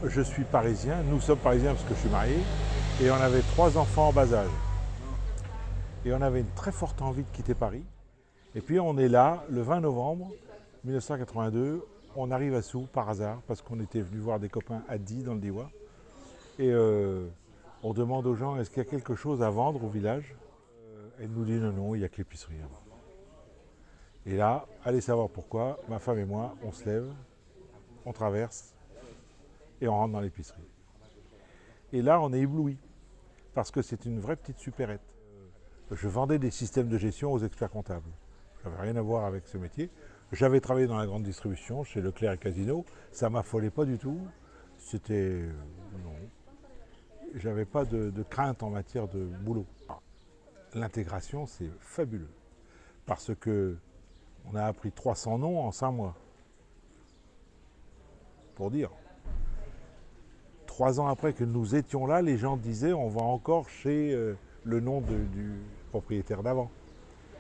Je suis parisien, nous sommes parisiens parce que je suis marié, et on avait 3 enfants en bas âge. Et on avait une très forte envie de quitter Paris. Et puis on est là, le 20 novembre 1982, on arrive à Sous par hasard, parce qu'on était venu voir des copains à Die dans le Diois. Et on demande aux gens, est-ce qu'il y a quelque chose à vendre au village? Elle nous dit non, non, il n'y a que l'épicerie. Et là, allez savoir pourquoi, ma femme et moi, on se lève, on traverse et on rentre dans l'épicerie. Et là, on est ébloui, parce que c'est une vraie petite supérette. Je vendais des systèmes de gestion aux experts comptables. Ça n'avait rien à voir avec ce métier. J'avais travaillé dans la grande distribution, chez Leclerc et Casino. Ça ne m'affolait pas du tout. C'était... non. J'avais pas de crainte en matière de boulot. L'intégration, c'est fabuleux. Parce que on a appris 300 noms en 5 mois. Pour dire. 3 ans après que nous étions là, les gens disaient on va encore chez le nom du propriétaire d'avant.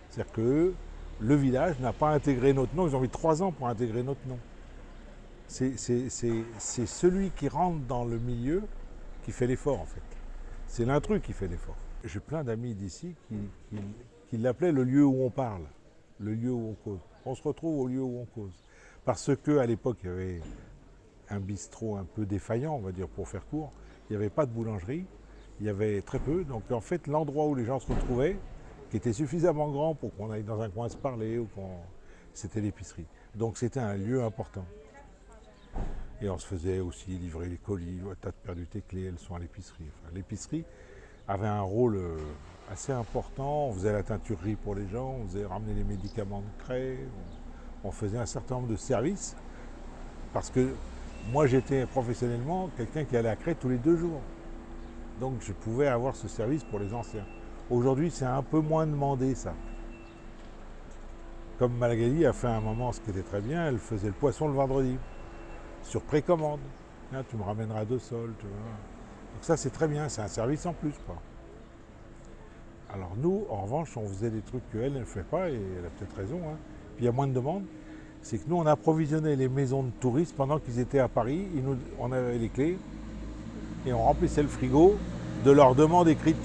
C'est-à-dire que le village n'a pas intégré notre nom. Ils ont mis 3 ans pour intégrer notre nom. C'est celui qui rentre dans le milieu qui fait l'effort en fait. C'est l'intrus qui fait l'effort. J'ai plein d'amis d'ici qui l'appelaient le lieu où on parle, le lieu où on cause. On se retrouve au lieu où on cause. Parce qu'à l'époque, il y avait un bistrot un peu défaillant, on va dire, pour faire court. Il n'y avait pas de boulangerie, il y avait très peu. Donc en fait, l'endroit où les gens se retrouvaient, qui était suffisamment grand pour qu'on aille dans un coin se parler, c'était l'épicerie. Donc c'était un lieu important. Et on se faisait aussi livrer les colis. T'as perdu tes clés, elles sont à l'épicerie. Enfin, l'épicerie avait un rôle assez important. On faisait la teinturerie pour les gens, on faisait ramener les médicaments de craie, on faisait un certain nombre de services. Parce que moi, j'étais professionnellement quelqu'un qui allait à Craie tous les 2 jours. Donc je pouvais avoir ce service pour les anciens. Aujourd'hui, c'est un peu moins demandé, ça. Comme Malagali a fait à un moment ce qui était très bien, elle faisait le poisson le vendredi, sur précommande. Là, tu me ramèneras 2 sols, tu vois. Donc ça, c'est très bien, c'est un service en plus, quoi. Alors nous, en revanche, on faisait des trucs qu'elle ne fait pas, et elle a peut-être raison, hein. Puis il y a moins de demandes. C'est que nous, on approvisionnait les maisons de touristes pendant qu'ils étaient à Paris. On avait les clés et on remplissait le frigo de leurs demandes écrites.